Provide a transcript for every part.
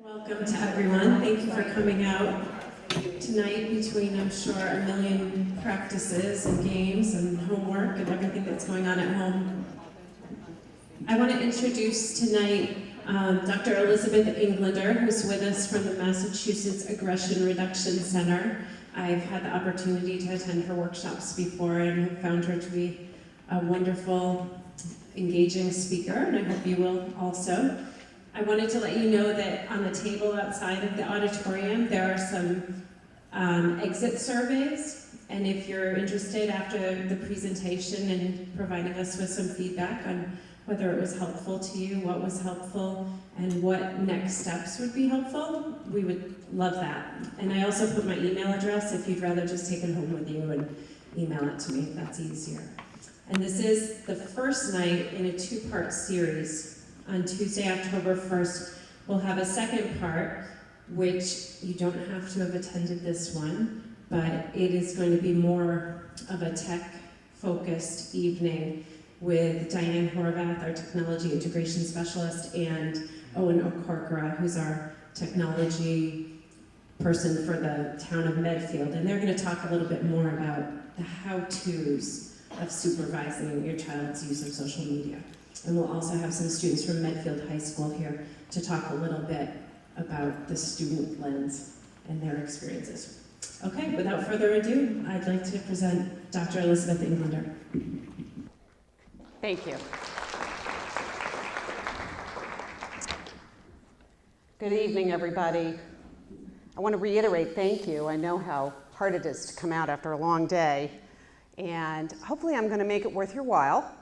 Welcome to everyone. Thank you for coming out tonight between, I'm sure, a million practices and games and homework and everything that's going on at home. I want to introduce tonight Dr. Elizabeth Englander, who's with us from the Massachusetts Aggression Reduction Center. I've had the opportunity to attend her workshops before and have found her to be a wonderful, engaging speaker, and I hope you will also. I wanted to let you know that on the table outside of the auditorium, there are some exit surveys, and if you're interested after the presentation in providing us with some feedback on whether it was helpful to you, what was helpful, and what next steps would be helpful, we would love that. And I also put my email address if you'd rather just take it home with you and email it to me if that's easier. And this is the first night in a two-part series. On Tuesday, October 1st, we'll have a second part, which you don't have to have attended this one, but it is going to be more of a tech-focused evening with Diane Horvath, our technology integration specialist, and Owen Okorkora, who's our technology person for the town of Medfield. And they're going to talk a little bit more about the how-tos of supervising your child's use of social media. And we'll also have some students from Medfield High School here to talk a little bit about the student lens and their experiences. Okay, without further ado, I'd like to present Dr. Elizabeth Englander. Thank you. Good evening, everybody. I want to reiterate thank you. I know how hard it is to come out after a long day, and hopefully I'm going to make it worth your while.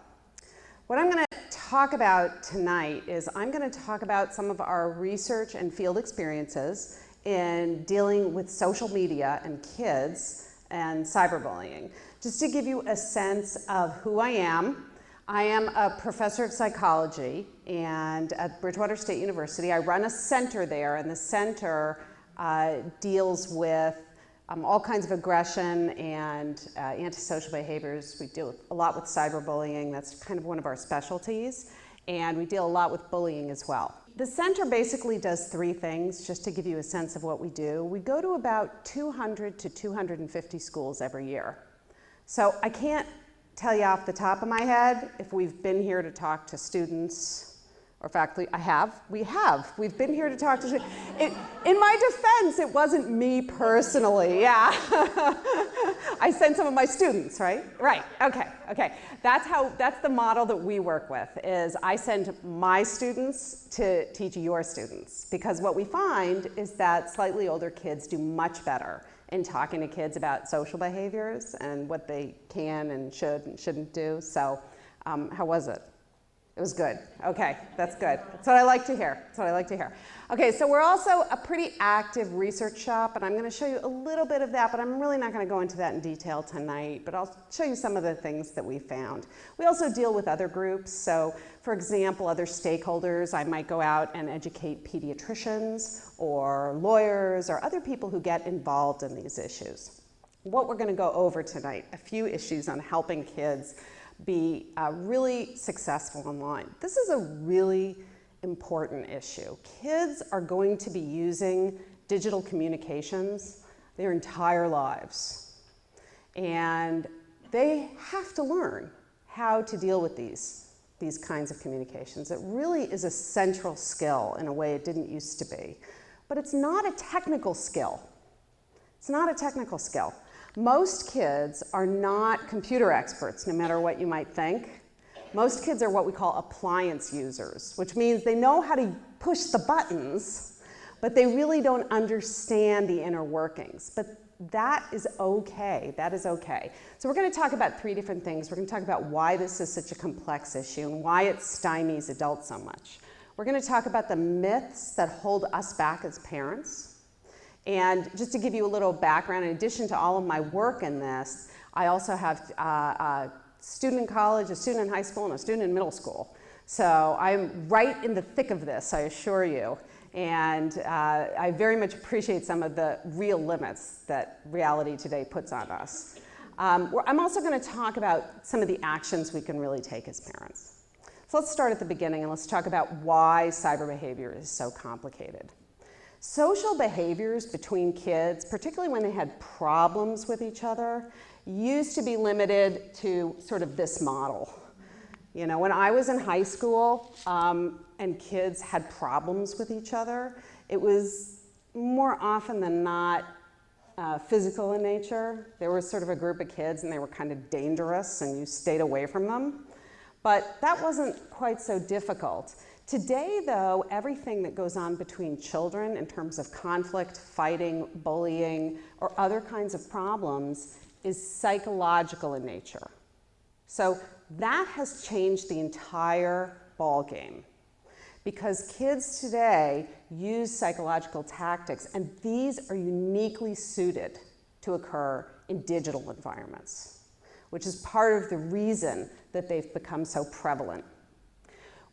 What I'm going to talk about tonight is I'm going to talk about some of our research and field experiences in dealing with social media and kids and cyberbullying. Just to give you a sense of who I am a professor of psychology and at Bridgewater State University. I run a center there, and the center deals with all kinds of aggression and antisocial behaviors. We deal a lot with cyberbullying. That's kind of one of our specialties. And we deal a lot with bullying as well. The center basically does three things, just to give you a sense of what we do. We go to about 200 to 250 schools every year. So I can't tell you off the top of my head if we've been here to talk to students, or faculty. We've been here to talk to students. In my defense, it wasn't me personally, yeah. I sent some of my students, right? Right, okay. That's the model that we work with, is I send my students to teach your students. Because what we find is that slightly older kids do much better in talking to kids about social behaviors and what they can and should and shouldn't do. So how was it? It was good. Okay, that's good. That's what I like to hear. Okay, so we're also a pretty active research shop, and I'm going to show you a little bit of that, but I'm really not going to go into that in detail tonight, but I'll show you some of the things that we found. We also deal with other groups. So, for example, other stakeholders. I might go out and educate pediatricians or lawyers or other people who get involved in these issues. What we're going to go over tonight, a few issues on helping kids be really successful online. This is a really important issue. Kids are going to be using digital communications their entire lives. And they have to learn how to deal with these kinds of communications. It really is a central skill in a way it didn't used to be. But it's not a technical skill. Most kids are not computer experts, no matter what you might think. Most kids are what we call appliance users, which means they know how to push the buttons, but they really don't understand the inner workings. But that is okay. So we're going to talk about three different things. We're going to talk about why this is such a complex issue and why it stymies adults so much. We're going to talk about the myths that hold us back as parents. And just to give you a little background, in addition to all of my work in this, I also have a student in college, a student in high school, and a student in middle school. So I'm right in the thick of this, I assure you. And I very much appreciate some of the real limits that reality today puts on us. I'm also going to talk about some of the actions we can really take as parents. So let's start at the beginning and let's talk about why cyber behavior is so complicated. Social behaviors between kids, particularly when they had problems with each other, used to be limited to sort of this model. You know, when I was in high school and kids had problems with each other, it was more often than not physical in nature. There was sort of a group of kids and they were kind of dangerous and you stayed away from them. But that wasn't quite so difficult. Today, though, everything that goes on between children in terms of conflict, fighting, bullying, or other kinds of problems is psychological in nature. So that has changed the entire ballgame because kids today use psychological tactics, and these are uniquely suited to occur in digital environments, which is part of the reason that they've become so prevalent.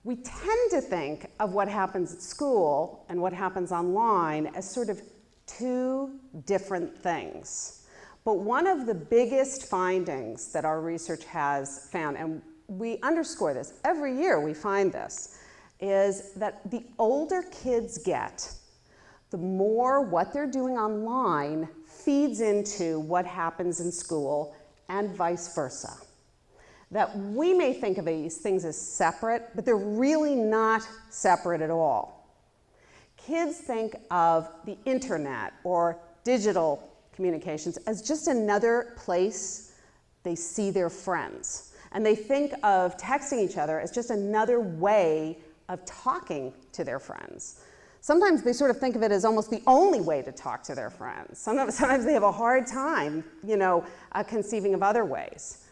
We tend to think of what happens at school and what happens online as sort of two different things. But one of the biggest findings that our research has found, and we underscore this, every year we find this, is that the older kids get, the more what they're doing online feeds into what happens in school and vice versa. That we may think of these things as separate, but they're really not separate at all. Kids think of the internet or digital communications as just another place they see their friends. And they think of texting each other as just another way of talking to their friends. Sometimes they sort of think of it as almost the only way to talk to their friends. Sometimes they have a hard time, conceiving of other ways.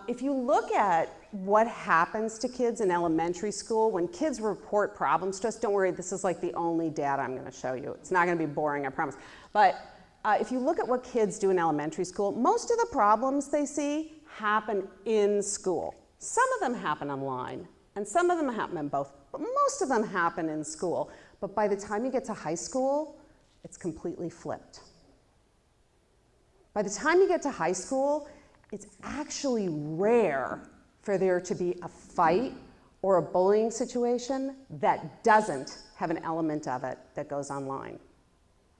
If you look at what happens to kids in elementary school, when kids report problems to us, don't worry, this is like the only data I'm going to show you. It's not going to be boring, I promise. But if you look at what kids do in elementary school, most of the problems they see happen in school. Some of them happen online, and some of them happen in both, but most of them happen in school. But by the time you get to high school, it's completely flipped. By the time you get to high school, it's actually rare for there to be a fight or a bullying situation that doesn't have an element of it that goes online.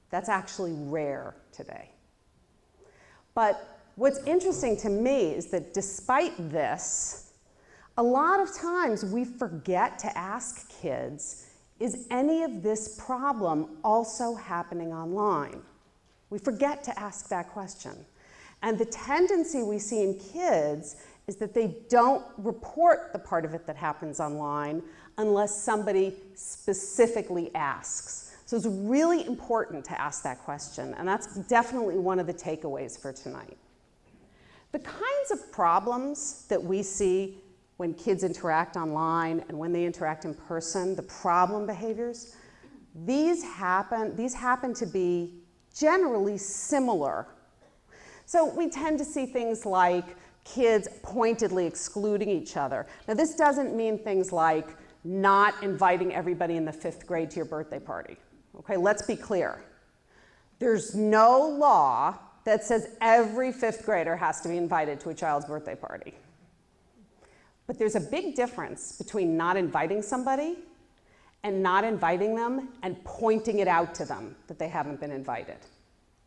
That's actually rare today. But what's interesting to me is that despite this, a lot of times we forget to ask kids, is any of this problem also happening online? We forget to ask that question. And the tendency we see in kids is that they don't report the part of it that happens online unless somebody specifically asks. So it's really important to ask that question, and that's definitely one of the takeaways for tonight. The kinds of problems that we see when kids interact online and when they interact in person, the problem behaviors, these happen to be generally similar. So we tend to see things like kids pointedly excluding each other. Now this doesn't mean things like not inviting everybody in the 5th grade to your birthday party. Okay, let's be clear. There's no law that says every 5th grader has to be invited to a child's birthday party. But there's a big difference between not inviting somebody and not inviting them and pointing it out to them that they haven't been invited.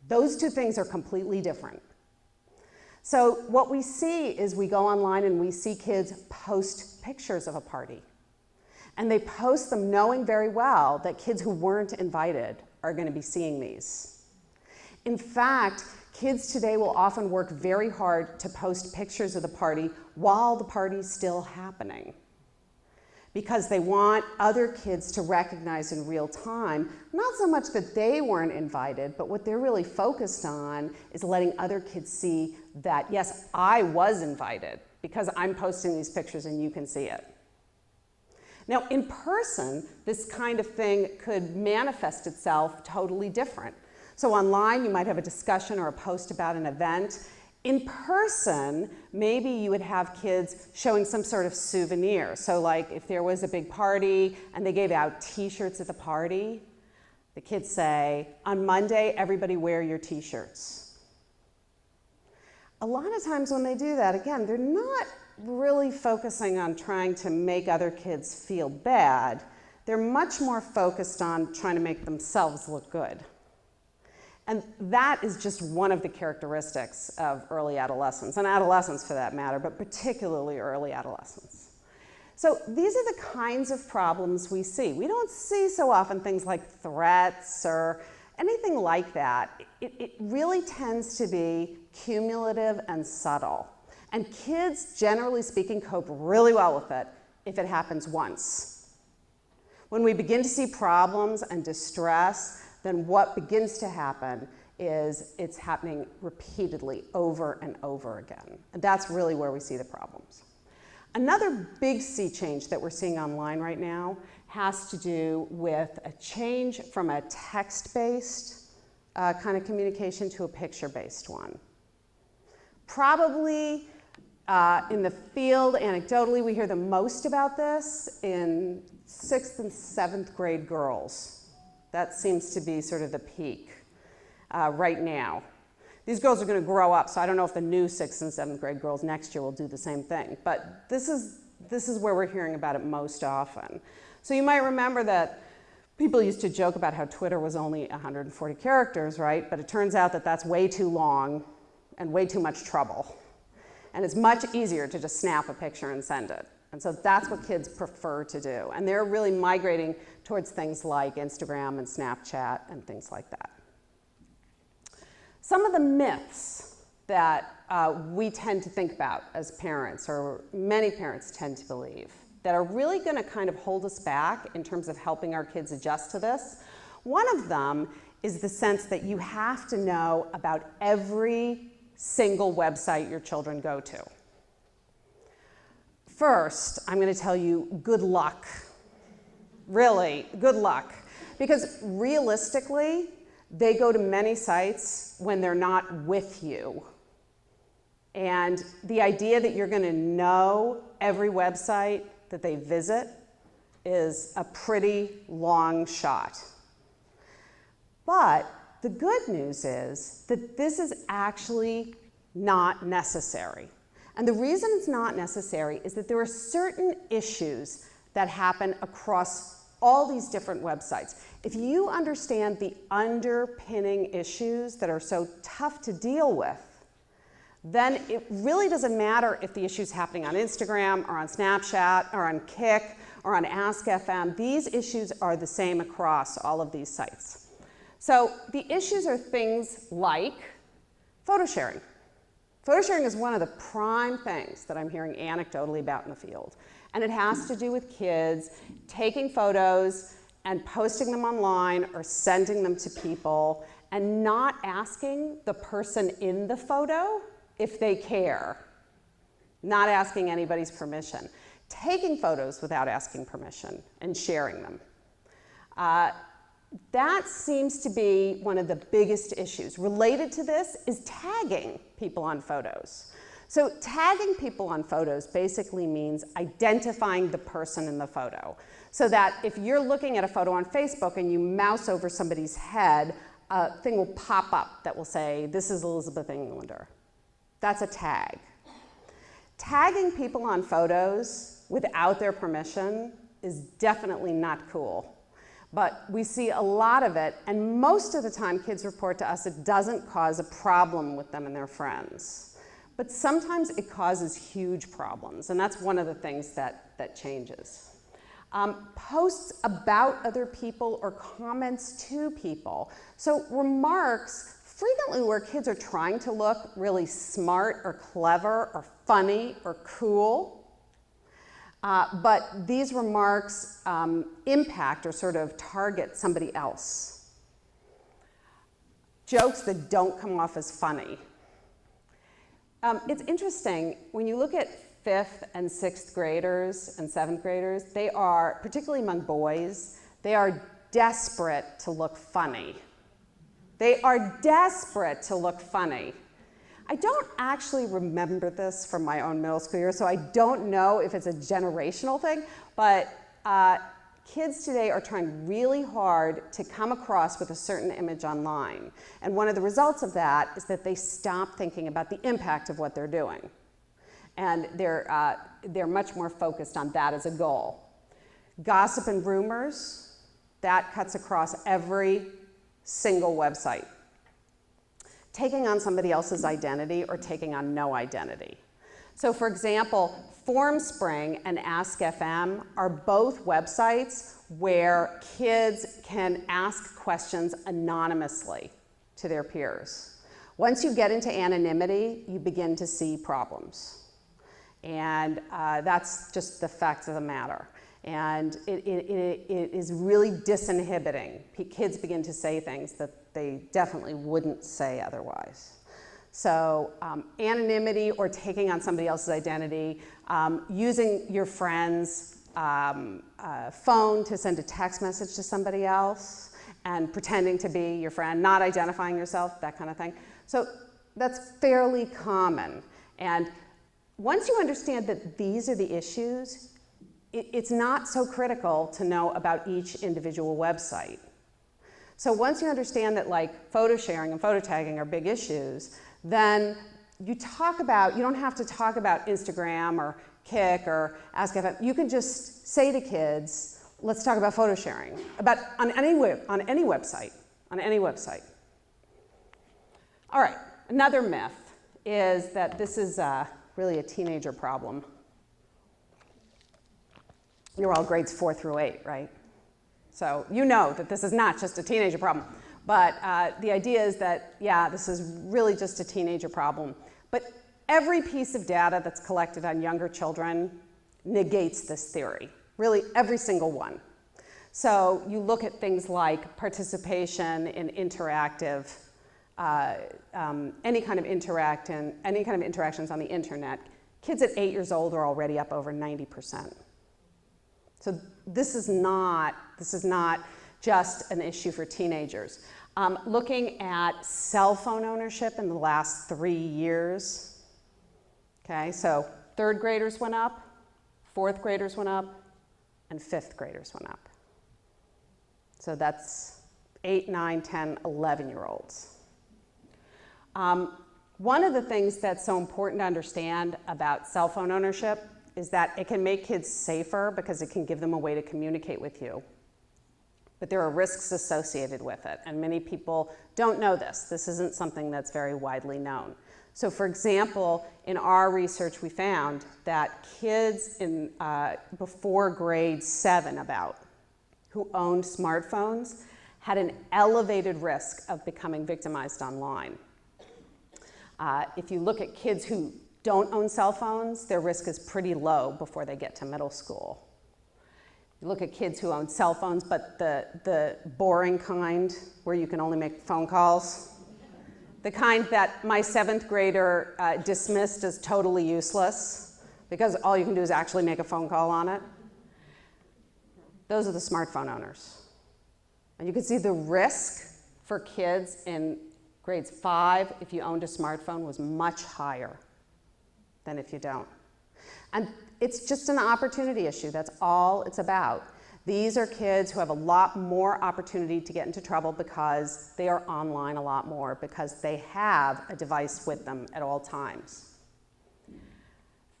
Those two things are completely different. So what we see is we go online and we see kids post pictures of a party. And they post them knowing very well that kids who weren't invited are going to be seeing these. In fact, kids today will often work very hard to post pictures of the party while the party's still happening, because they want other kids to recognize in real time, not so much that they weren't invited, but what they're really focused on is letting other kids see that, yes, I was invited because I'm posting these pictures and you can see it. Now, in person, this kind of thing could manifest itself totally different. So online, you might have a discussion or a post about an event. In person, maybe you would have kids showing some sort of souvenir. So like if there was a big party and they gave out t-shirts at the party, the kids say, on Monday, everybody wear your t-shirts. A lot of times when they do that, again, they're not really focusing on trying to make other kids feel bad. they're much more focused on trying to make themselves look good. And that is just one of the characteristics of early adolescence, and adolescence for that matter, but particularly early adolescence. So these are the kinds of problems we see. We don't see so often things like threats or anything like that. It really tends to be cumulative and subtle. And kids, generally speaking, cope really well with it if it happens once. When we begin to see problems and distress, then what begins to happen is it's happening repeatedly over and over again. And that's really where we see the problems. Another big sea change that we're seeing online right now has to do with a change from a text-based kind of communication to a picture-based one. Probably in the field, anecdotally, we hear the most about this in 6th and 7th grade girls. That seems to be sort of the peak right now. These girls are going to grow up, so I don't know if the new 6th and 7th grade girls next year will do the same thing. But this is where we're hearing about it most often. So you might remember that people used to joke about how Twitter was only 140 characters, right? But it turns out that that's way too long and way too much trouble. And it's much easier to just snap a picture and send it. And so that's what kids prefer to do. And they're really migrating towards things like Instagram and Snapchat and things like that. Some of the myths that we tend to think about as parents, or many parents tend to believe, that are really going to kind of hold us back in terms of helping our kids adjust to this. One of them is the sense that you have to know about every single website your children go to. First, I'm going to tell you, good luck. Really, good luck. Because realistically, they go to many sites when they're not with you. And the idea that you're going to know every website that they visit is a pretty long shot. But the good news is that this is actually not necessary. And the reason it's not necessary is that there are certain issues that happen across all these different websites. If you understand the underpinning issues that are so tough to deal with, then it really doesn't matter if the issue is happening on Instagram or on Snapchat or on Kik or on Ask.fm. These issues are the same across all of these sites. So the issues are things like photo sharing. Photo sharing is one of the prime things that I'm hearing anecdotally about in the field. And it has to do with kids taking photos and posting them online or sending them to people and not asking the person in the photo if they care. Not asking anybody's permission. Taking photos without asking permission and sharing them. That seems to be one of the biggest issues. Related to this is tagging people on photos. So tagging people on photos basically means identifying the person in the photo. So that if you're looking at a photo on Facebook and you mouse over somebody's head, a thing will pop up that will say, "This is Elizabeth Englander." That's a tag. Tagging people on photos without their permission is definitely not cool. But we see a lot of it, and most of the time kids report to us it doesn't cause a problem with them and their friends. But sometimes it causes huge problems, and that's one of the things that changes. Posts about other people or comments to people. So remarks, frequently where kids are trying to look really smart or clever or funny or cool. But these remarks impact or sort of target somebody else. Jokes that don't come off as funny. It's interesting, when you look at 5th and 6th graders and 7th graders, they are, particularly among boys, they are desperate to look funny. They are desperate to look funny. I don't actually remember this from my own middle school year, so I don't know if it's a generational thing, but kids today are trying really hard to come across with a certain image online. And one of the results of that is that they stop thinking about the impact of what they're doing. And they're much more focused on that as a goal. Gossip and rumors, that cuts across every single website. Taking on somebody else's identity or taking on no identity. So for example, FormSpring and AskFM are both websites where kids can ask questions anonymously to their peers. Once you get into anonymity, you begin to see problems. And that's just the fact of the matter. And it is really disinhibiting. Kids begin to say things that they definitely wouldn't say otherwise. So anonymity or taking on somebody else's identity, using your friend's phone to send a text message to somebody else, and pretending to be your friend, not identifying yourself, that kind of thing. So that's fairly common. And once you understand that these are the issues, it's not so critical to know about each individual website. So once you understand that like photo sharing and photo tagging are big issues, then you don't have to talk about Instagram or Kik or AskFM. You can just say to kids, let's talk about photo sharing, on any website. All right, another myth is that this is really a teenager problem. You're all grades 4 through 8, right? So you know that this is not just a teenager problem. But the idea is that, yeah, this is really just a teenager problem. But every piece of data that's collected on younger children negates this theory, really every single one. So you look at things like participation in interactive, any kind of interactions on the internet. Kids at 8 years old are already up over 90%. So this is not just an issue for teenagers. Looking at cell phone ownership in the last 3 years, okay, so 3rd graders went up, 4th graders went up, and 5th graders went up. So that's 8, 9, 10, 11-year-olds. One of the things that's so important to understand about cell phone ownership is that it can make kids safer because it can give them a way to communicate with you. But there are risks associated with it, and many people don't know this. This isn't something that's very widely known. So for example, in our research we found that kids before grade 7 who owned smartphones had an elevated risk of becoming victimized online. If you look at kids who don't own cell phones, their risk is pretty low before they get to middle school. You look at kids who own cell phones, but the boring kind where you can only make phone calls, the kind that my 7th grader dismissed as totally useless because all you can do is actually make a phone call on it. Those are the smartphone owners. And you can see the risk for kids in grades 5 if you owned a smartphone was much higher than if you don't. And it's just an opportunity issue. That's all it's about. These are kids who have a lot more opportunity to get into trouble because they are online a lot more, because they have a device with them at all times.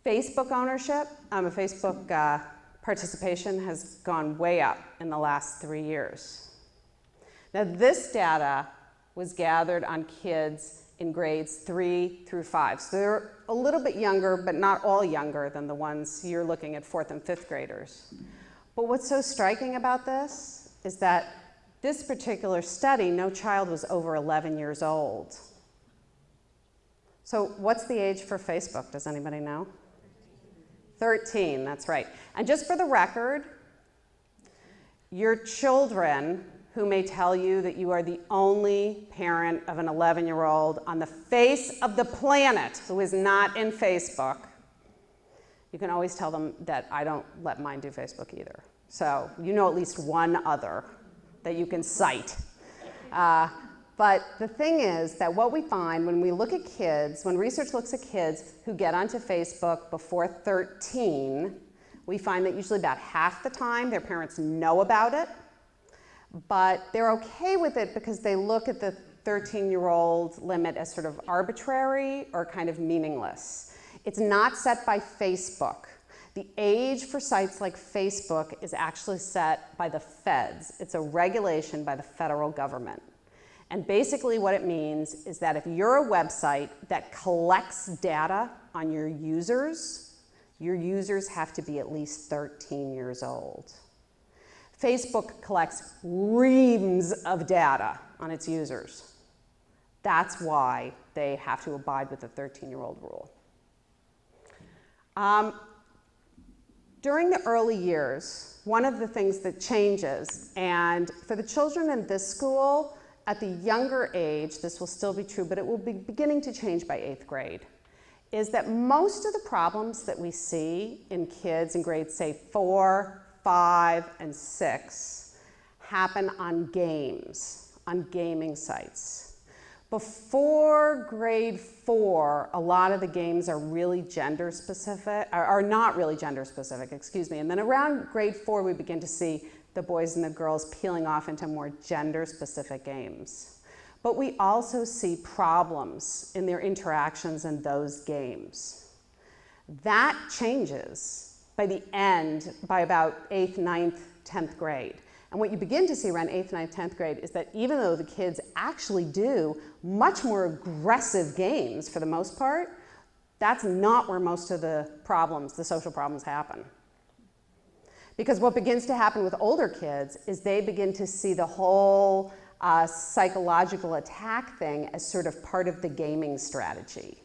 Facebook ownership, Facebook participation has gone way up in the last 3 years. Now this data was gathered on kids in grades 3 through 5. So they're a little bit younger, but not all younger than the ones you're looking at 4th and 5th graders. But what's so striking about this is that this particular study, no child was over 11 years old. So what's the age for Facebook? Does anybody know? 13, that's right. And just for the record, your children who may tell you that you are the only parent of an 11-year-old on the face of the planet who is not in Facebook, you can always tell them that I don't let mine do Facebook either. So you know at least one other that you can cite. But the thing is that what we find when we look at kids, when research looks at kids who get onto Facebook before 13, we find that usually about half the time their parents know about it, but they're okay with it because they look at the 13-year-old limit as sort of arbitrary or kind of meaningless. It's not set by Facebook. The age for sites like Facebook is actually set by the feds. It's a regulation by the federal government. And basically what it means is that if you're a website that collects data on your users have to be at least 13 years old. Facebook collects reams of data on its users. That's why they have to abide with the 13-year-old rule. During the early years, one of the things that changes, and for the children in this school, at the younger age, this will still be true, but it will be beginning to change by 8th grade, is that most of the problems that we see in kids in grades, say 4, 5, and 6, happen on games, on gaming sites. Before grade 4, a lot of the games are really gender specific, are not really gender specific, excuse me. And then around grade 4, we begin to see the boys and the girls peeling off into more gender specific games. But we also see problems in their interactions in those games. That changes by the end, by about 8th, 9th, 10th grade. And what you begin to see around 8th, 9th, 10th grade is that even though the kids actually do much more aggressive games for the most part, that's not where most of the problems, the social problems, happen. Because what begins to happen with older kids is they begin to see the whole psychological attack thing as sort of part of the gaming strategy.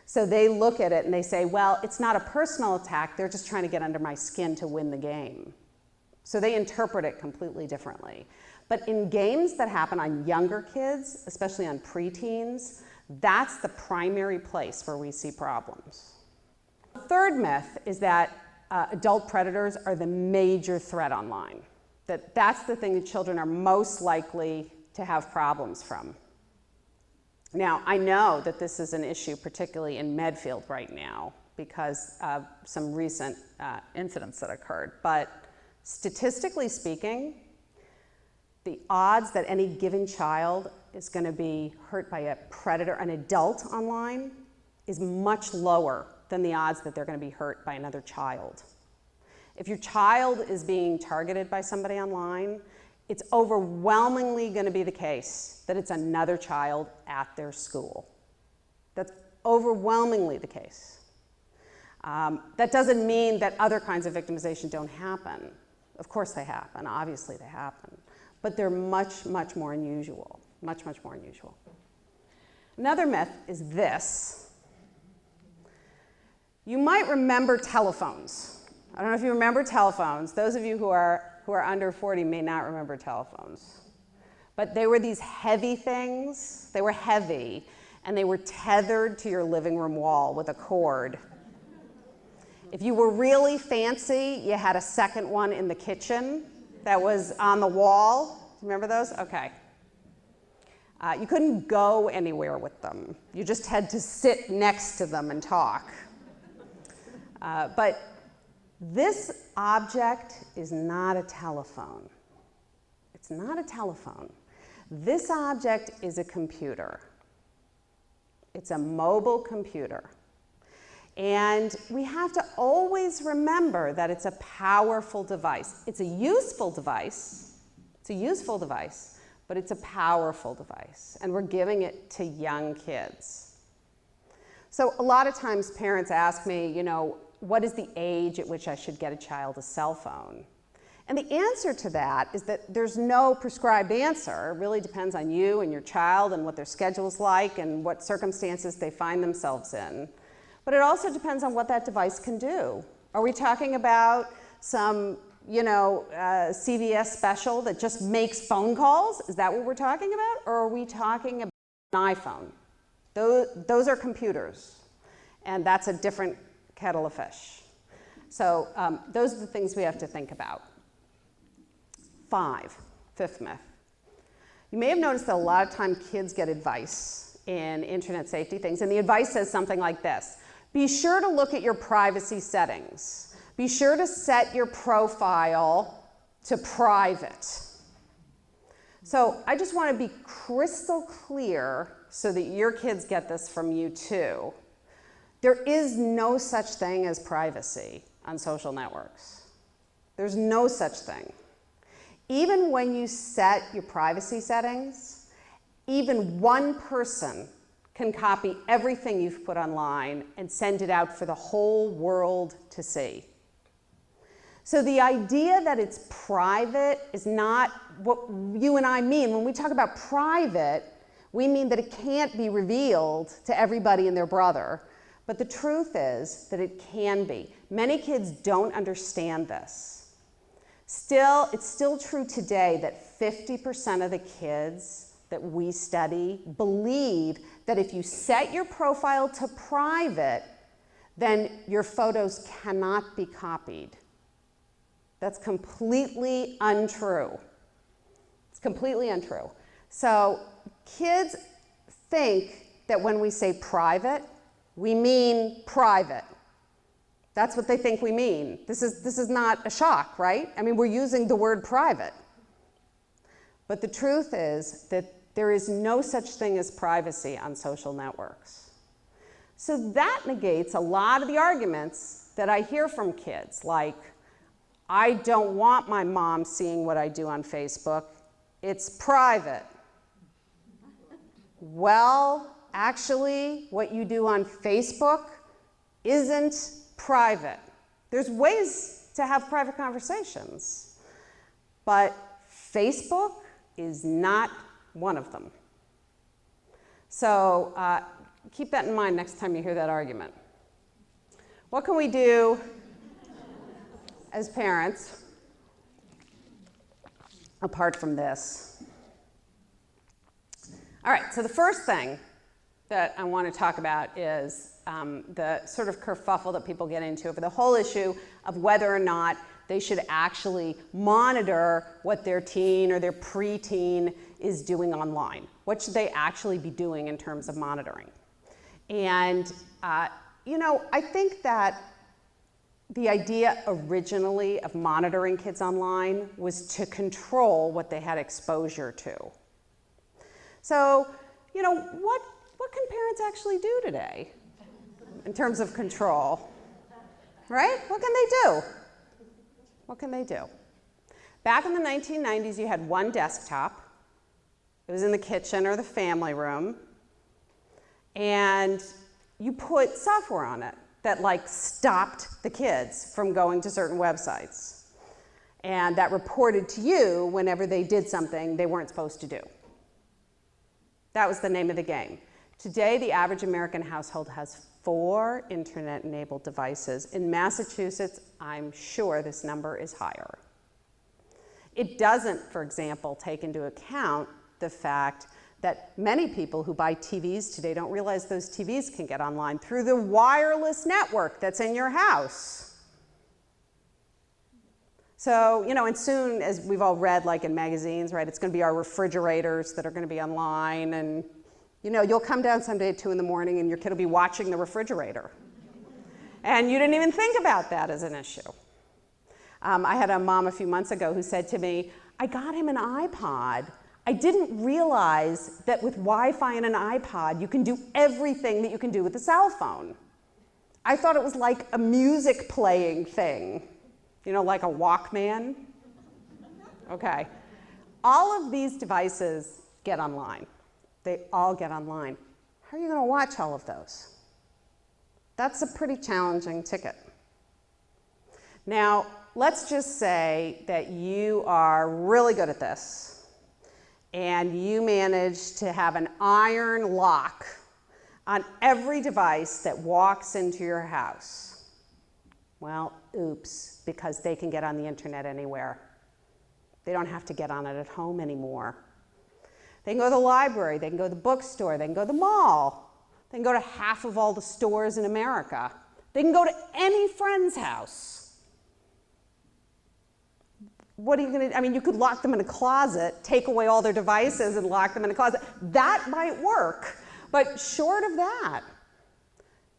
So they look at it and they say, well, it's not a personal attack, they're just trying to get under my skin to win the game. So they interpret it completely differently. But in games that happen on younger kids, especially on preteens, that's the primary place where we see problems. The third myth is that adult predators are the major threat online. That's the thing that children are most likely to have problems from. Now, I know that this is an issue particularly in Medfield right now because of some recent incidents that occurred, but statistically speaking, the odds that any given child is going to be hurt by a predator, an adult online, is much lower than the odds that they're going to be hurt by another child. If your child is being targeted by somebody online, it's overwhelmingly going to be the case that it's another child at their school. That's overwhelmingly the case. That doesn't mean that other kinds of victimization don't happen. Of course they happen, obviously they happen, but they're much, much more unusual, much, much more unusual. Another myth is this. You might remember telephones. I don't know if you remember telephones. Those of you who are under 40 may not remember telephones. But they were these heavy things. They were heavy, and they were tethered to your living room wall with a cord. If you were really fancy, you had a second one in the kitchen that was on the wall. Remember those? Okay. You couldn't go anywhere with them. You just had to sit next to them and talk. But this object is not a telephone. It's not a telephone. This object is a computer. It's a mobile computer. And we have to always remember that it's a powerful device. It's a useful device. It's a useful device, but it's a powerful device. And we're giving it to young kids. So a lot of times parents ask me, you know, what is the age at which I should get a child a cell phone? And the answer to that is that there's no prescribed answer. It really depends on you and your child and what their schedule's like and what circumstances they find themselves in. But it also depends on what that device can do. Are we talking about some, CVS special that just makes phone calls? Is that what we're talking about? Or are we talking about an iPhone? Those are computers, and that's a different kettle of fish. So those are the things we have to think about. Fifth myth. You may have noticed that a lot of time kids get advice in internet safety things, and the advice says something like this. Be sure to look at your privacy settings. Be sure to set your profile to private. So I just want to be crystal clear so that your kids get this from you too. There is no such thing as privacy. on social networks. There's no such thing. Even when you set your privacy settings, even one person can copy everything you've put online and send it out for the whole world to see. So the idea that it's private is not what you and I mean. When we talk about private, we mean that it can't be revealed to everybody and their brother. But the truth is that it can be. Many kids don't understand this. It's still true today that 50% of the kids that we study believe that if you set your profile to private, then your photos cannot be copied. That's completely untrue. It's completely untrue. So kids think that when we say private, we mean private. That's what they think we mean. This is not a shock, right? I mean, we're using the word private. But the truth is that there is no such thing as privacy on social networks. So that negates a lot of the arguments that I hear from kids, like, I don't want my mom seeing what I do on Facebook. It's private. Well, actually, what you do on Facebook isn't private. There's ways to have private conversations, but Facebook is not one of them. So keep that in mind next time you hear that argument. What can we do as parents apart from this? All right, so the first thing that I want to talk about is the sort of kerfuffle that people get into over the whole issue of whether or not they should actually monitor what their teen or their preteen is doing online. What should they actually be doing in terms of monitoring? And, you know, I think that the idea originally of monitoring kids online was to control what they had exposure to. So, you know, what can parents actually do today in terms of control? Right? What can they do? What can they do? Back in the 1990s, you had one desktop. It was in the kitchen or the family room. And you put software on it that like stopped the kids from going to certain websites. And that reported to you whenever they did something they weren't supposed to do. That was the name of the game. Today, the average American household has 4 internet-enabled devices. In Massachusetts, I'm sure this number is higher. It doesn't, for example, take into account the fact that many people who buy TVs today don't realize those TVs can get online through the wireless network that's in your house. So, you know, and soon, as we've all read, like in magazines, right, it's going to be our refrigerators that are going to be online, and, you know, you'll come down someday at 2 in the morning and your kid will be watching the refrigerator. And you didn't even think about that as an issue. I had a mom a few months ago who said to me, I got him an iPod. I didn't realize that with Wi-Fi and an iPod, you can do everything that you can do with a cell phone. I thought it was like a music playing thing, you know, like a Walkman. Okay. All of these devices get online. They all get online. How are you going to watch all of those? That's a pretty challenging ticket. Now, let's just say that you are really good at this, and you manage to have an iron lock on every device that walks into your house. Well, oops, because they can get on the internet anywhere. They don't have to get on it at home anymore. They can go to the library, they can go to the bookstore, they can go to the mall, they can go to half of all the stores in America. They can go to any friend's house. What are you going to do? I mean, you could lock them in a closet, take away all their devices and lock them in a closet. That might work, but short of that,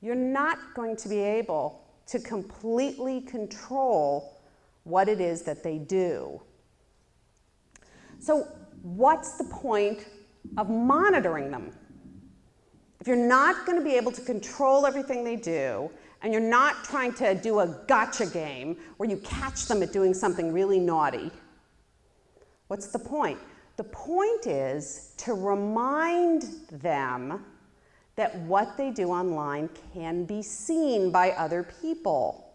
you're not going to be able to completely control what it is that they do. So what's the point of monitoring them? if you're not going to be able to control everything they do, and you're not trying to do a gotcha game where you catch them at doing something really naughty, what's the point? The point is to remind them that what they do online can be seen by other people.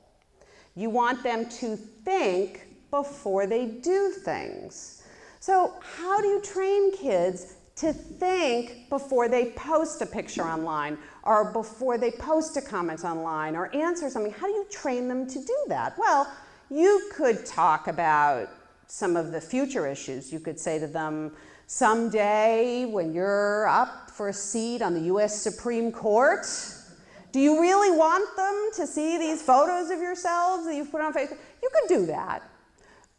You want them to think before they do things. So how do you train kids to think before they post a picture online, or before they post a comment online, or answer something? How do you train them to do that? Well, you could talk about some of the future issues. You could say to them, someday when you're up for a seat on the US Supreme Court, do you really want them to see these photos of yourselves that you've put on Facebook? You could do that.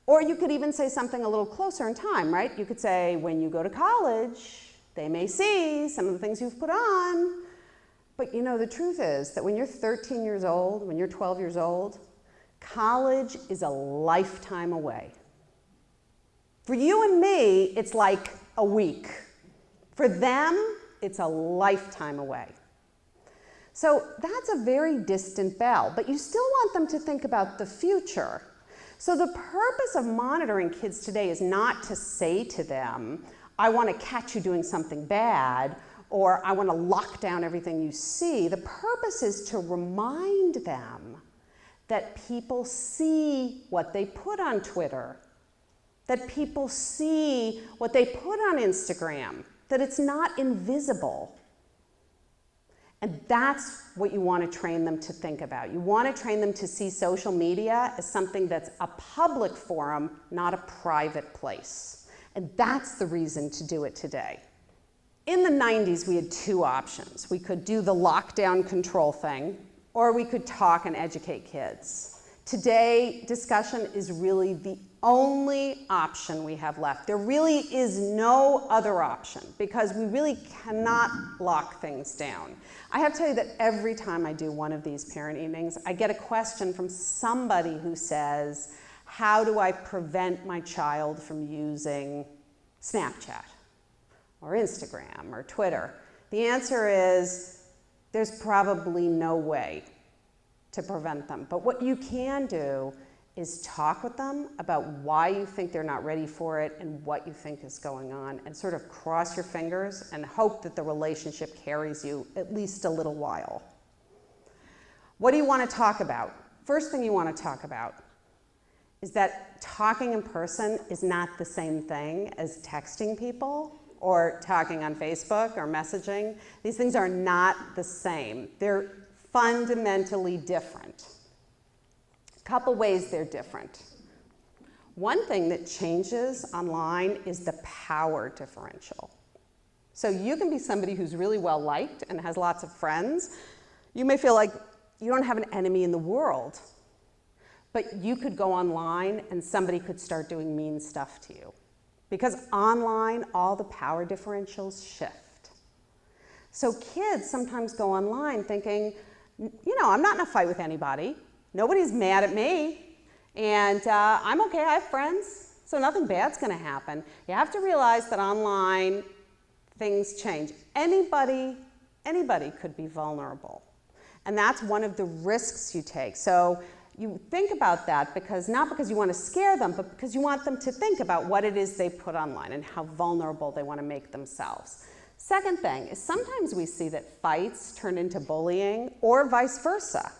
Or you could even say something a little closer in time, right? You could say, when you go to college, they may see some of the things you've put on. But you know, the truth is that when you're 13 years old, when you're 12 years old, college is a lifetime away. For you and me, it's like a week. For them, it's a lifetime away. So that's a very distant bell, but you still want them to think about the future. So the purpose of monitoring kids today is not to say to them, I want to catch you doing something bad, or I want to lock down everything you see. The purpose is to remind them that people see what they put on Twitter, that people see what they put on Instagram, that it's not invisible. And that's what you want to train them to think about. You want to train them to see social media as something that's a public forum, not a private place. And that's the reason to do it today. In the 90s, we had two options. We could do the lockdown control thing, or we could talk and educate kids. Today, discussion is really the only option we have left. There really is no other option because we really cannot lock things down. I have to tell you that every time I do one of these parent evenings, I get a question from somebody who says, how do I prevent my child from using Snapchat or Instagram or Twitter? The answer is, there's probably no way to prevent them. But what you can do is talk with them about why you think they're not ready for it and what you think is going on, and sort of cross your fingers and hope that the relationship carries you at least a little while. What do you want to talk about? First thing you want to talk about is that talking in person is not the same thing as texting people or talking on Facebook or messaging. These things are not the same. They're fundamentally different. A couple ways they're different. One thing that changes online is the power differential. So you can be somebody who's really well liked and has lots of friends. You may feel like you don't have an enemy in the world, but you could go online and somebody could start doing mean stuff to you. Because online, all the power differentials shift. So kids sometimes go online thinking, you know, I'm not in a fight with anybody. Nobody's mad at me. And I'm okay, I have friends, so nothing bad's going to happen. You have to realize that online things change. Anybody could be vulnerable. And that's one of the risks you take. So you think about that not because you want to scare them, but because you want them to think about what it is they put online and how vulnerable they want to make themselves. Second thing is sometimes we see that fights turn into bullying or vice versa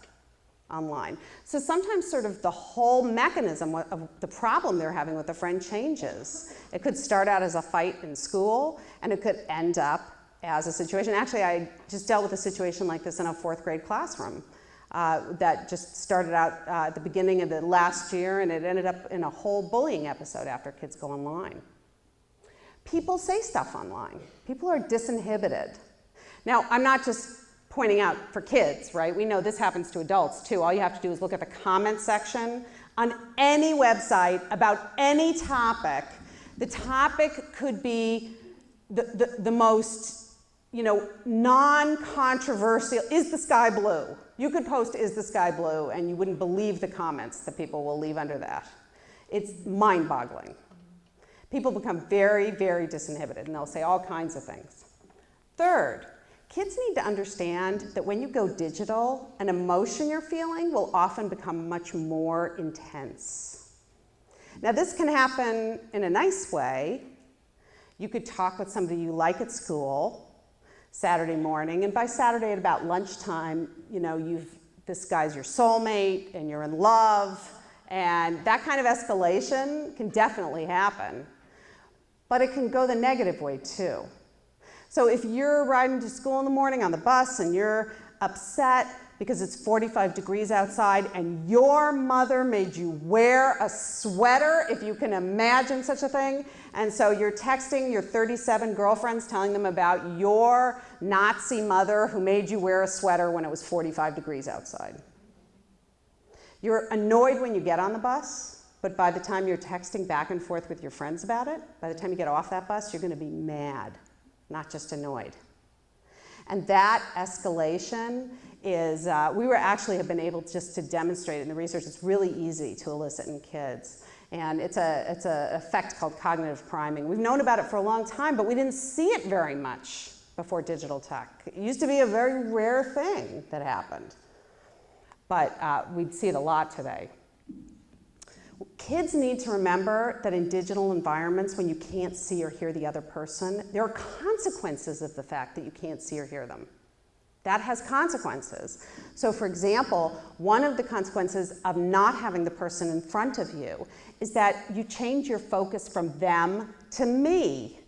online. So sometimes sort of the whole mechanism of the problem they're having with a friend changes. It could start out as a fight in school, and it could end up as a situation. Actually, I just dealt with a situation like this in a 4th grade classroom that just started out at the beginning of the last year, and it ended up in a whole bullying episode after kids go online. People say stuff online. People are disinhibited. Now, I'm not just pointing out for kids, right? We know this happens to adults too. All you have to do is look at the comment section on any website about any topic. The topic could be the most, you know, non-controversial. Is the sky blue? You could post, is the sky blue, and you wouldn't believe the comments that people will leave under that. It's mind-boggling. People become very, very disinhibited, and they'll say all kinds of things. Third, kids need to understand that when you go digital, an emotion you're feeling will often become much more intense. Now, this can happen in a nice way. You could talk with somebody you like at school Saturday morning, and by Saturday at about lunchtime, you know, this guy's your soulmate and you're in love, and that kind of escalation can definitely happen. But it can go the negative way too. So if you're riding to school in the morning on the bus and you're upset because it's 45 degrees outside and your mother made you wear a sweater, if you can imagine such a thing, and so you're texting your 37 girlfriends telling them about your Nazi mother who made you wear a sweater when it was 45 degrees outside. You're annoyed when you get on the bus, but by the time you're texting back and forth with your friends about it, by the time you get off that bus, you're going to be mad, not just annoyed. And that escalation is, we have been able just to demonstrate in the research, it's really easy to elicit in kids. And it's an effect called cognitive priming. We've known about it for a long time, but we didn't see it very much before digital tech. It used to be a very rare thing that happened. But we'd see it a lot today. Kids need to remember that in digital environments, when you can't see or hear the other person, there are consequences of the fact that you can't see or hear them. That has consequences. So for example, one of the consequences of not having the person in front of you is that you change your focus from them to me.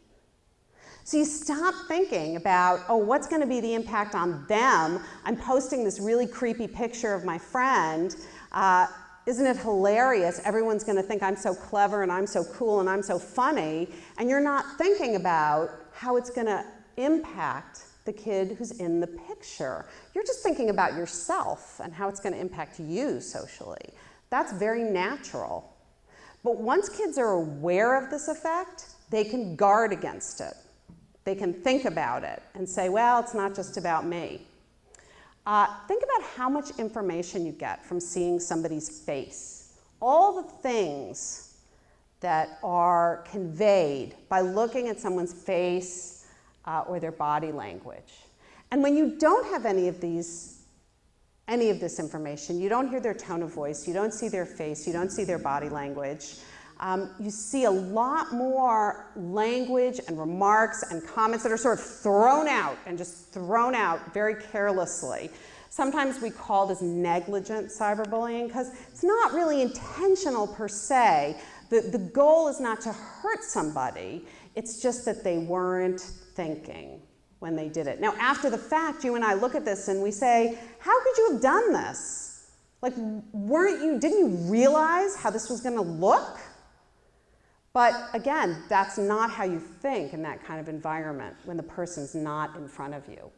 So you stop thinking about, oh, what's going to be the impact on them? I'm posting this really creepy picture of my friend. Isn't it hilarious? Everyone's going to think I'm so clever and I'm so cool and I'm so funny. And you're not thinking about how it's going to impact the kid who's in the picture. You're just thinking about yourself and how it's going to impact you socially. That's very natural. But once kids are aware of this effect, they can guard against it. They can think about it and say, well, it's not just about me. Think about how much information you get from seeing somebody's face. All the things that are conveyed by looking at someone's face or their body language. And when you don't have any of this information, you don't hear their tone of voice, you don't see their face, you don't see their body language, you see a lot more language and remarks and comments that are sort of thrown out and just thrown out very carelessly. Sometimes we call this negligent cyberbullying because it's not really intentional per se. The goal is not to hurt somebody, it's just that they weren't thinking when they did it. Now, after the fact, you and I look at this and we say, how could you have done this? Like, didn't you realize how this was going to look? But again, that's not how you think in that kind of environment when the person's not in front of you.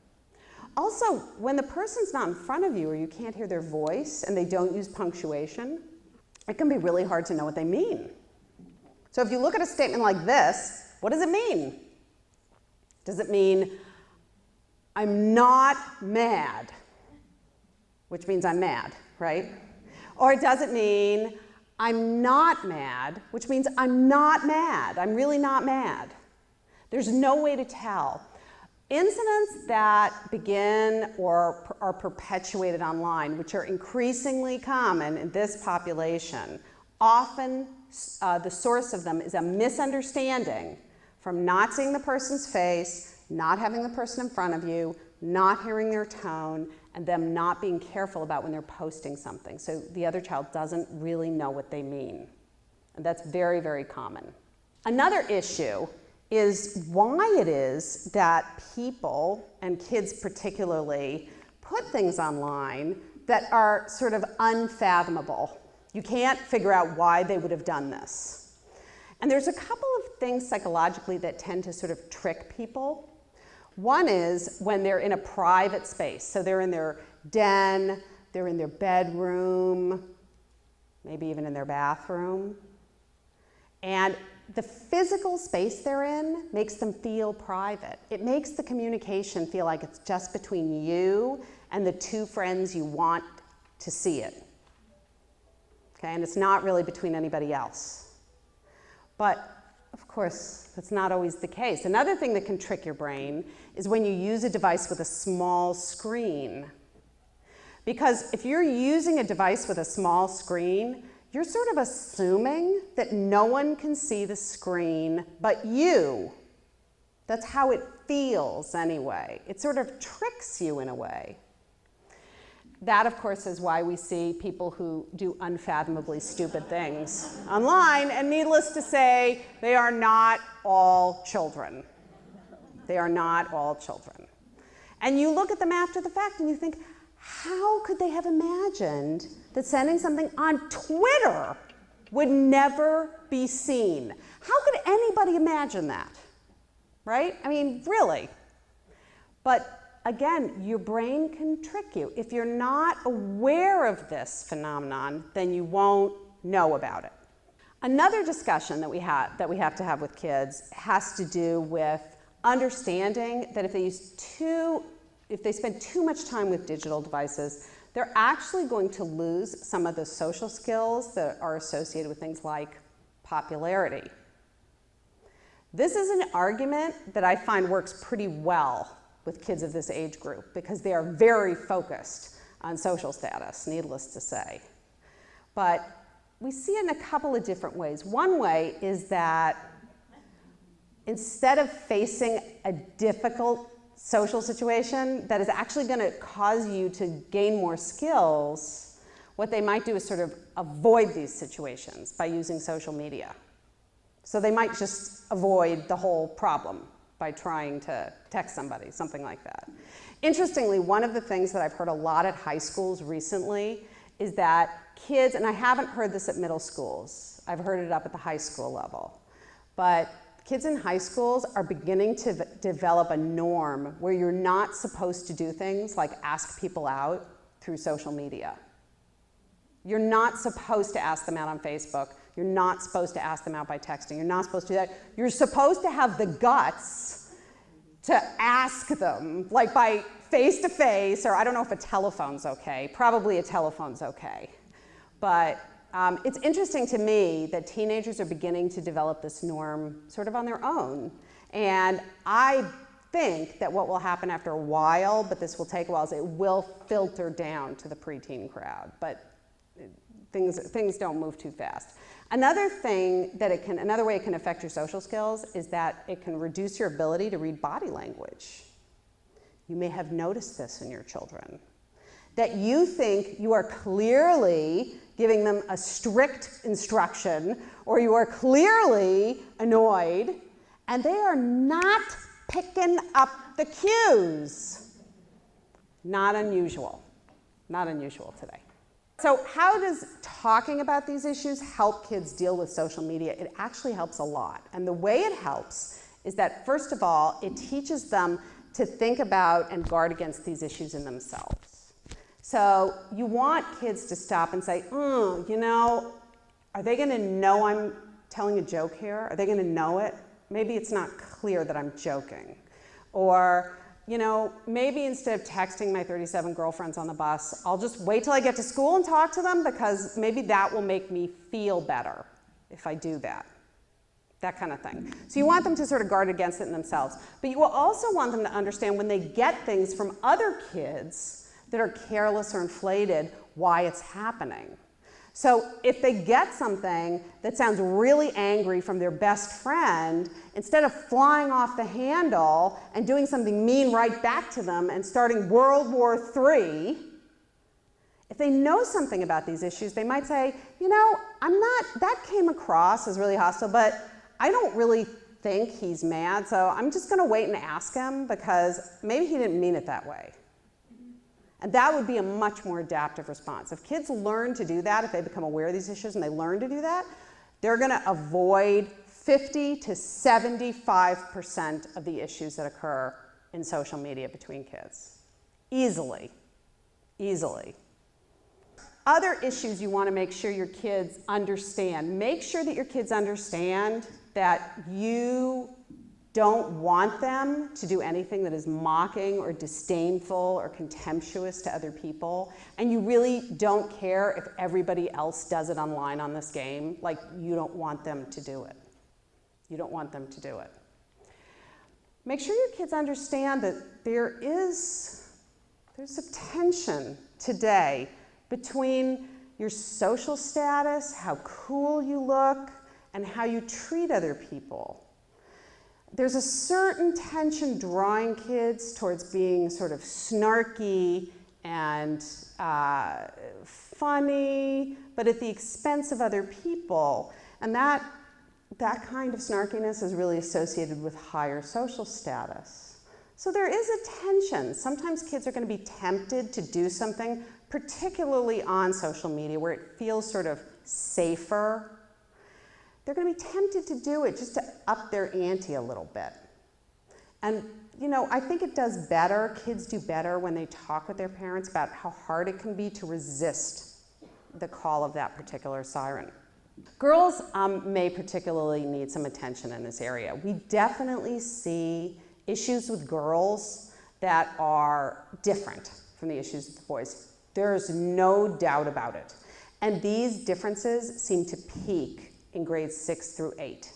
Also, when the person's not in front of you or you can't hear their voice and they don't use punctuation, it can be really hard to know what they mean. So if you look at a statement like this, what does it mean? Does it mean, I'm not mad, which means I'm mad, right? Or does it mean, I'm not mad, which means I'm not mad. I'm really not mad. There's no way to tell. Incidents that begin or are perpetuated online, which are increasingly common in this population, often the source of them is a misunderstanding from not seeing the person's face, not having the person in front of you, not hearing their tone, and them not being careful about when they're posting something. So the other child doesn't really know what they mean. And that's very, very common. Another issue is why it is that people, and kids particularly, put things online that are sort of unfathomable. You can't figure out why they would have done this. And there's a couple of things psychologically that tend to sort of trick people. One is when they're in a private space. So they're in their den, they're in their bedroom, maybe even in their bathroom. And the physical space they're in makes them feel private. It makes the communication feel like it's just between you and the two friends you want to see it. Okay, and it's not really between anybody else. But of course, that's not always the case. Another thing that can trick your brain is when you use a device with a small screen. Because if you're using a device with a small screen, you're sort of assuming that no one can see the screen but you. That's how it feels anyway. It sort of tricks you in a way. That, of course, is why we see people who do unfathomably stupid things online, and needless to say, they are not all children. They are not all children. And you look at them after the fact and you think, how could they have imagined that sending something on Twitter would never be seen? How could anybody imagine that? Right? I mean, really. But again, your brain can trick you. If you're not aware of this phenomenon, then you won't know about it. Another discussion that we have to have with kids has to do with understanding that if they spend too much time with digital devices, they're actually going to lose some of the social skills that are associated with things like popularity. This is an argument that I find works pretty well with kids of this age group because they are very focused on social status, needless to say. But we see it in a couple of different ways. One way is that instead of facing a difficult social situation that is actually going to cause you to gain more skills, what they might do is sort of avoid these situations by using social media. So they might just avoid the whole problem by trying to text somebody, something like that. Interestingly, one of the things that I've heard a lot at high schools recently is that kids, and I haven't heard this at middle schools, I've heard it up at the high school level, but kids in high schools are beginning to develop a norm where you're not supposed to do things like ask people out through social media. You're not supposed to ask them out on Facebook. You're not supposed to ask them out by texting. You're not supposed to do that. You're supposed to have the guts to ask them, like by face-to-face, or I don't know if a telephone's okay. Probably a telephone's okay. But it's interesting to me that teenagers are beginning to develop this norm sort of on their own. And I think that what will happen after a while, but this will take a while, is it will filter down to the preteen crowd. But things don't move too fast. Another way it can affect your social skills is that it can reduce your ability to read body language. You may have noticed this in your children, that you think you are clearly giving them a strict instruction, or you are clearly annoyed, and they are not picking up the cues. Not unusual. Not unusual today. So how does talking about these issues help kids deal with social media? It actually helps a lot. And the way it helps is that, first of all, it teaches them to think about and guard against these issues in themselves. So you want kids to stop and say, you know, are they going to know I'm telling a joke here? Are they going to know it? Maybe it's not clear that I'm joking. Or, you know, maybe instead of texting my 37 girlfriends on the bus, I'll just wait till I get to school and talk to them, because maybe that will make me feel better if I do that. That kind of thing. So you want them to sort of guard against it in themselves. But you will also want them to understand when they get things from other kids that are careless or inflated, why it's happening. So if they get something that sounds really angry from their best friend, instead of flying off the handle and doing something mean right back to them and starting World War III, if they know something about these issues, they might say, you know, that came across as really hostile, but I don't really think he's mad, so I'm just going to wait and ask him because maybe he didn't mean it that way. And that would be a much more adaptive response. If kids learn to do that, if they become aware of these issues and they learn to do that, they're going to avoid 50 to 75% of the issues that occur in social media between kids. Easily. Easily. Other issues you want to make sure your kids understand. Make sure that your kids understand that you don't want them to do anything that is mocking or disdainful or contemptuous to other people, and you really don't care if everybody else does it online on this game. Like, you don't want them to do it. You don't want them to do it. Make sure your kids understand that there's a tension today between your social status, how cool you look, and how you treat other people. There's a certain tension drawing kids towards being sort of snarky and funny, but at the expense of other people. And that kind of snarkiness is really associated with higher social status. So there is a tension. Sometimes kids are going to be tempted to do something, particularly on social media, where it feels sort of safer. They're going to be tempted to do it just to up their ante a little bit. And you know, I think it does better, kids do better when they talk with their parents about how hard it can be to resist the call of that particular siren. Girls may particularly need some attention in this area. We definitely see issues with girls that are different from the issues with boys. There's no doubt about it. And these differences seem to peak in grades 6 through 8.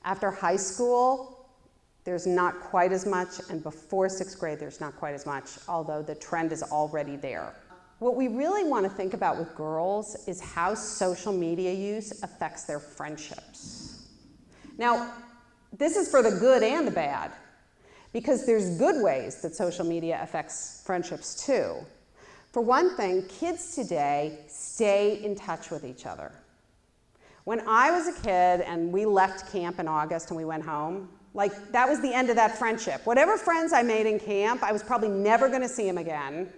After high school, there's not quite as much, and before 6th grade, there's not quite as much, although the trend is already there. What we really want to think about with girls is how social media use affects their friendships. Now, this is for the good and the bad, because there's good ways that social media affects friendships too. For one thing, kids today stay in touch with each other. When I was a kid and we left camp in August and we went home, like that was the end of that friendship. Whatever friends I made in camp, I was probably never going to see them again.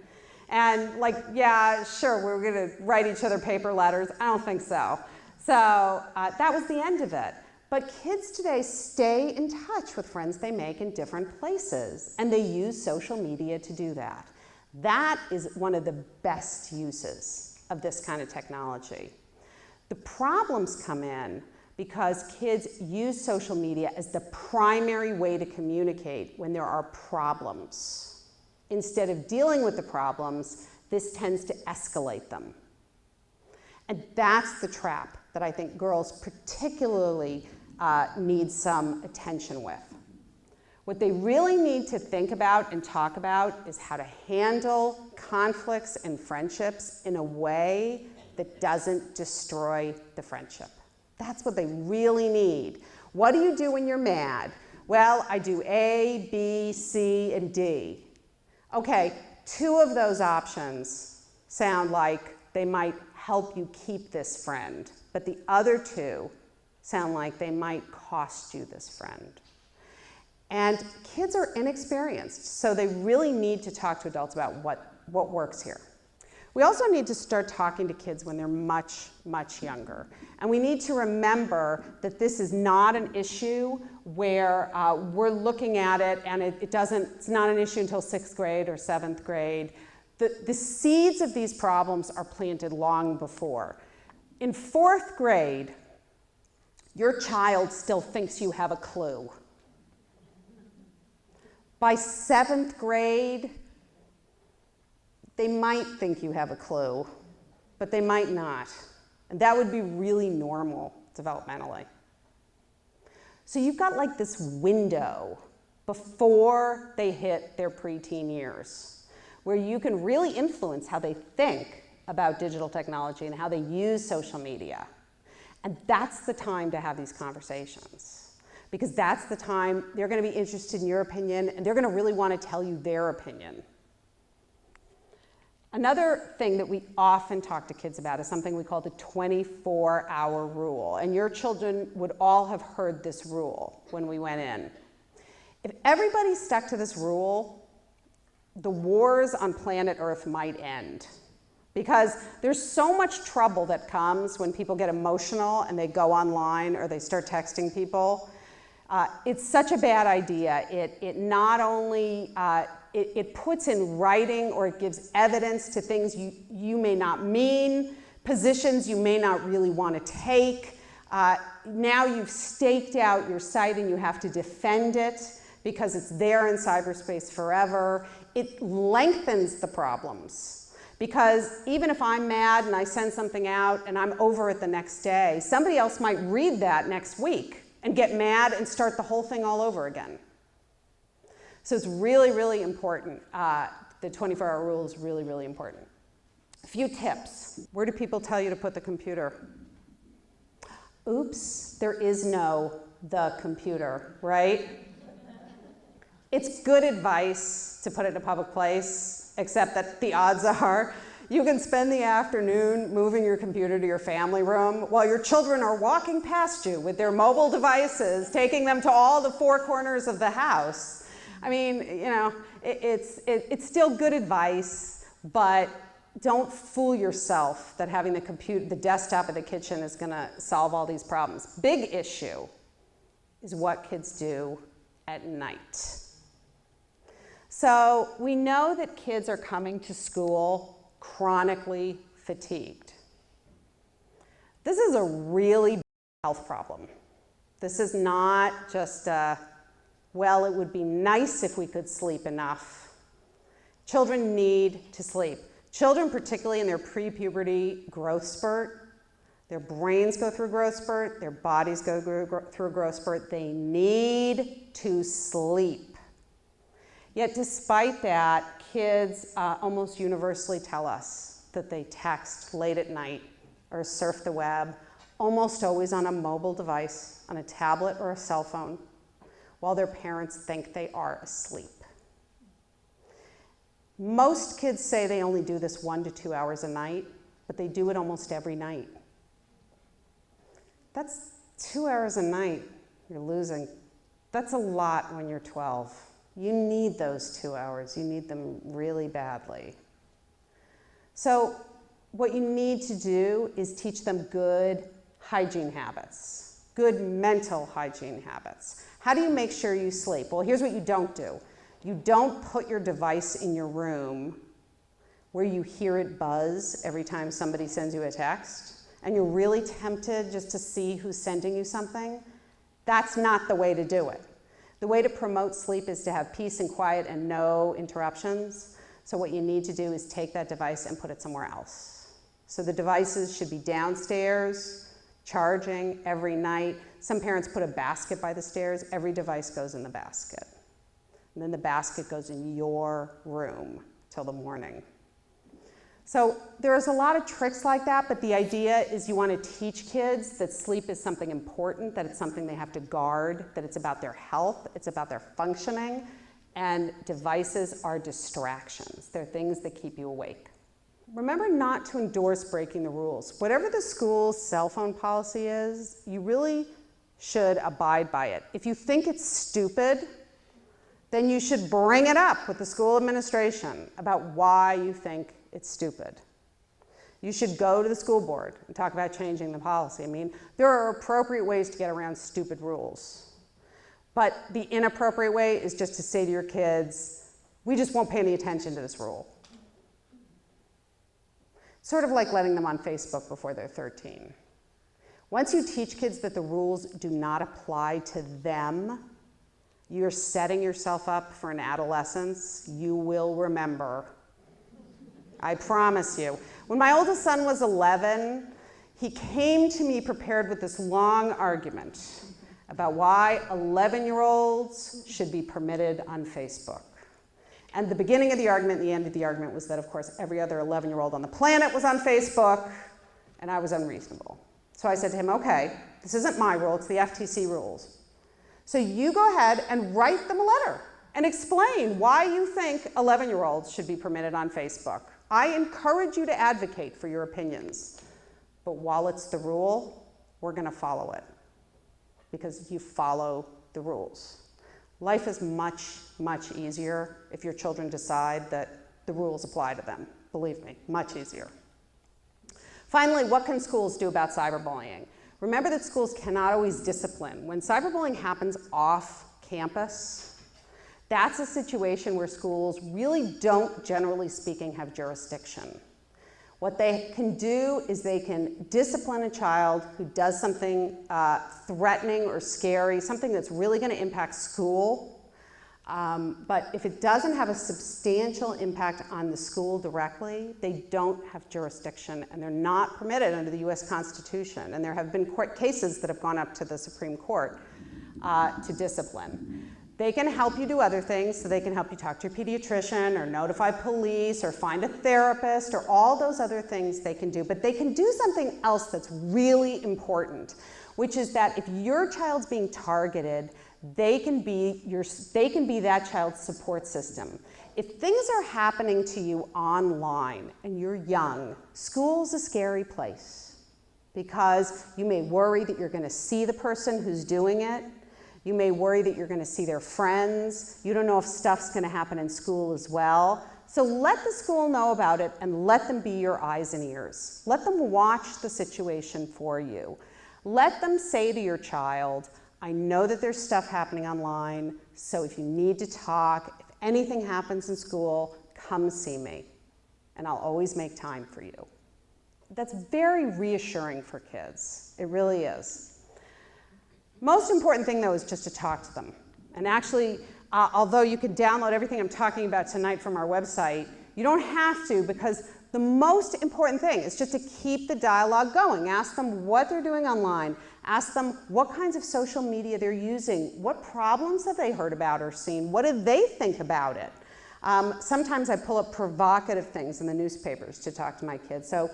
And like, yeah, sure, we're going to write each other paper letters. I don't think so. So that was the end of it. But kids today stay in touch with friends they make in different places, and they use social media to do that. That is one of the best uses of this kind of technology. The problems come in because kids use social media as the primary way to communicate when there are problems. Instead of dealing with the problems, this tends to escalate them. And that's the trap that I think girls particularly need some attention with. What they really need to think about and talk about is how to handle conflicts and friendships in a way that doesn't destroy the friendship. That's what they really need. What do you do when you're mad? Well, I do A, B, C, and D. Okay, 2 of those options sound like they might help you keep this friend, but the other 2 sound like they might cost you this friend. And kids are inexperienced, so they really need to talk to adults about what works here. We also need to start talking to kids when they're much, much younger. And we need to remember that this is not an issue where we're looking at it and it's not an issue until 6th grade or 7th grade. The seeds of these problems are planted long before. In 4th grade, your child still thinks you have a clue. By 7th grade, they might think you have a clue, but they might not. And that would be really normal developmentally. So you've got like this window before they hit their preteen years where you can really influence how they think about digital technology and how they use social media. And that's the time to have these conversations, because that's the time they're going to be interested in your opinion and they're going to really want to tell you their opinion. Another thing that we often talk to kids about is something we call the 24-hour rule. And your children would all have heard this rule when we went in. If everybody stuck to this rule, the wars on planet Earth might end. Because there's so much trouble that comes when people get emotional and they go online or they start texting people. It's such a bad idea. It not only it puts in writing or it gives evidence to things you may not mean, positions you may not really want to take. Now you've staked out your site and you have to defend it because it's there in cyberspace forever. It lengthens the problems. Because even if I'm mad and I send something out and I'm over it the next day, somebody else might read that next week and get mad and start the whole thing all over again. So it's really, really important. The 24-hour rule is really, really important. A few tips. Where do people tell you to put the computer? Oops, there is no the computer, right? It's good advice to put it in a public place, except that the odds are you can spend the afternoon moving your computer to your family room while your children are walking past you with their mobile devices, taking them to all the four corners of the house. I mean, you know, it's still good advice, but don't fool yourself that having the desktop in the kitchen is going to solve all these problems. Big issue is what kids do at night. So we know that kids are coming to school chronically fatigued. This is a really big health problem. This is not just well, it would be nice if we could sleep enough. Children need to sleep. Children, particularly in their pre-puberty growth spurt, their brains go through growth spurt, their bodies go through a growth spurt. They need to sleep. Yet despite that, kids almost universally tell us that they text late at night or surf the web, almost always on a mobile device, on a tablet or a cell phone, while their parents think they are asleep. Most kids say they only do this 1 to 2 hours a night, but they do it almost every night. That's 2 hours a night you're losing. That's a lot when you're 12. You need those 2 hours. You need them really badly. So what you need to do is teach them good hygiene habits, good mental hygiene habits. How do you make sure you sleep? Well, here's what you don't do. You don't put your device in your room where you hear it buzz every time somebody sends you a text, and you're really tempted just to see who's sending you something. That's not the way to do it. The way to promote sleep is to have peace and quiet and no interruptions. So what you need to do is take that device and put it somewhere else. So the devices should be downstairs, charging every night. Some parents put a basket by the stairs. Every device goes in the basket. And then the basket goes in your room till the morning. So there's a lot of tricks like that, but the idea is you want to teach kids that sleep is something important, that it's something they have to guard, that it's about their health, it's about their functioning, and devices are distractions. They're things that keep you awake. Remember not to endorse breaking the rules. Whatever the school's cell phone policy is, you really should abide by it. If you think it's stupid, then you should bring it up with the school administration about why you think it's stupid. You should go to the school board and talk about changing the policy. I mean, there are appropriate ways to get around stupid rules. But the inappropriate way is just to say to your kids, we just won't pay any attention to this rule. Sort of like letting them on Facebook before they're 13. Once you teach kids that the rules do not apply to them, you're setting yourself up for an adolescence you will remember. I promise you. When my oldest son was 11, he came to me prepared with this long argument about why 11-year-olds should be permitted on Facebook. And the beginning of the argument and the end of the argument was that, of course, every other 11-year-old on the planet was on Facebook, and I was unreasonable. So I said to him, okay, this isn't my rule, it's the FTC rules. So you go ahead and write them a letter and explain why you think 11-year-olds should be permitted on Facebook. I encourage you to advocate for your opinions, but while it's the rule, we're going to follow it because you follow the rules. Life is much, much easier if your children decide that the rules apply to them. Believe me, much easier. Finally, what can schools do about cyberbullying? Remember that schools cannot always discipline. When cyberbullying happens off campus, that's a situation where schools really don't, generally speaking, have jurisdiction. What they can do is they can discipline a child who does something threatening or scary, something that's really going to impact school. But if it doesn't have a substantial impact on the school directly, they don't have jurisdiction, and they're not permitted under the US Constitution. And there have been court cases that have gone up to the Supreme Court to discipline. They can help you do other things, so they can help you talk to your pediatrician or notify police or find a therapist or all those other things they can do. But they can do something else that's really important, which is that if your child's being targeted, they can be that child's support system. If things are happening to you online and you're young, school's a scary place because you may worry that you're going to see the person who's doing it. You may worry that you're going to see their friends. You don't know if stuff's going to happen in school as well. So let the school know about it and let them be your eyes and ears. Let them watch the situation for you. Let them say to your child, I know that there's stuff happening online, so if you need to talk, if anything happens in school, come see me, and I'll always make time for you. That's very reassuring for kids. It really is. Most important thing, though, is just to talk to them. And actually, although you can download everything I'm talking about tonight from our website, you don't have to, because the most important thing is just to keep the dialogue going. Ask them what they're doing online. Ask them what kinds of social media they're using. What problems have they heard about or seen? What do they think about it? Sometimes I pull up provocative things in the newspapers to talk to my kids. So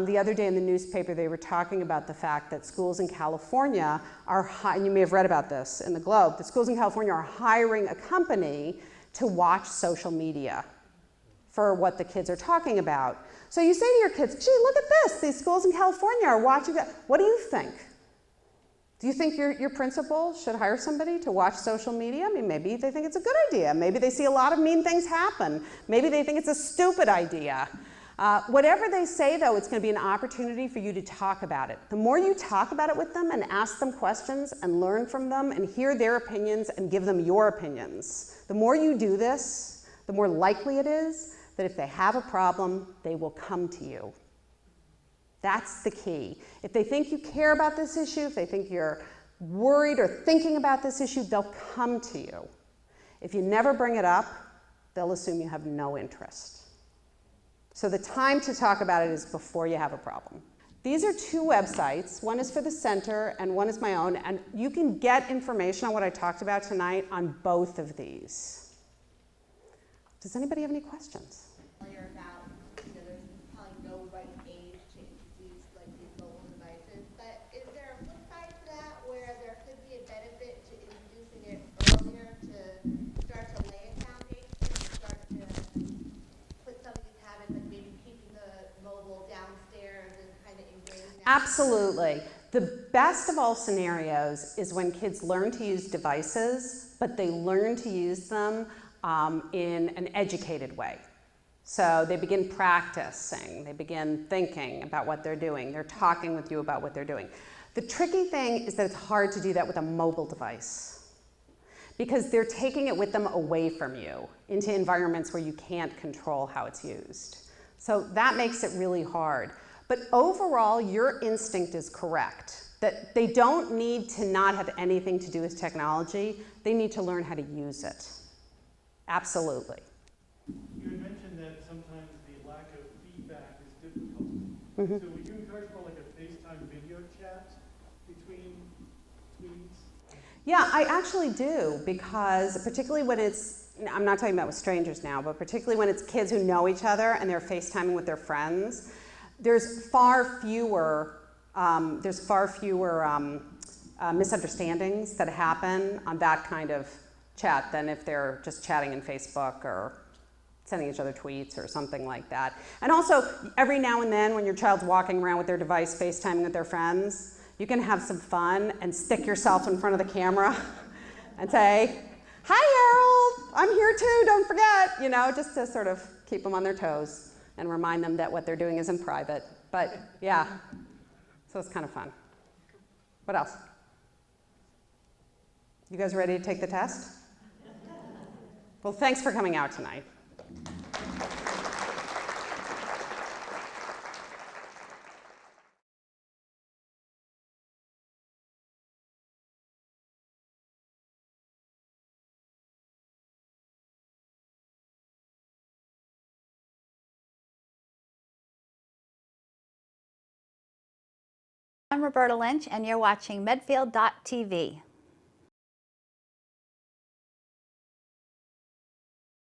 the other day in the newspaper, they were talking about the fact that schools in California are, and you may have read about this in the Globe, that schools in California are hiring a company to watch social media for what the kids are talking about. So you say to your kids, gee, look at this, these schools in California are watching that. What do you think? Do you think your principal should hire somebody to watch social media? I mean, maybe they think it's a good idea. Maybe they see a lot of mean things happen. Maybe they think it's a stupid idea. Whatever they say, though, it's going to be an opportunity for you to talk about it. The more you talk about it with them and ask them questions and learn from them and hear their opinions and give them your opinions, the more you do this, the more likely it is that if they have a problem, they will come to you. That's the key. If they think you care about this issue, if they think you're worried or thinking about this issue, they'll come to you. If you never bring it up, they'll assume you have no interest. So the time to talk about it is before you have a problem. These are two websites. One is for the center and one is my own, and you can get information on what I talked about tonight on both of these. Does anybody have any questions? About, there's probably no right age to introduce these mobile devices, but is there a flip side to that where there could be a benefit to introducing it earlier to start to lay a foundation, to start to put some of these habits, like maybe keeping the mobile downstairs and kind of ingrain that? Absolutely. The best of all scenarios is when kids learn to use devices, but they learn to use them in an educated way. So they begin practicing, they begin thinking about what they're doing, they're talking with you about what they're doing. The tricky thing is that it's hard to do that with a mobile device because they're taking it with them away from you into environments where you can't control how it's used. So that makes it really hard. But overall, your instinct is correct, that they don't need to not have anything to do with technology, they need to learn how to use it. Absolutely. You had mentioned that sometimes the lack of feedback is difficult. Mm-hmm. So would you encourage more like a FaceTime video chat between tweets? Yeah, I actually do, because particularly when it's, I'm not talking about with strangers now, but particularly when it's kids who know each other and they're FaceTiming with their friends, there's far fewer misunderstandings that happen on that kind of chat than if they're just chatting in Facebook or sending each other tweets or something like that. And also, every now and then when your child's walking around with their device FaceTiming with their friends, you can have some fun and stick yourself in front of the camera and say, hi Harold, I'm here too, don't forget, just to sort of keep them on their toes and remind them that what they're doing is in private. But yeah, so it's kind of fun. What else? You guys ready to take the test? Well, thanks for coming out tonight. I'm Roberta Lynch, and you're watching Medfield.tv.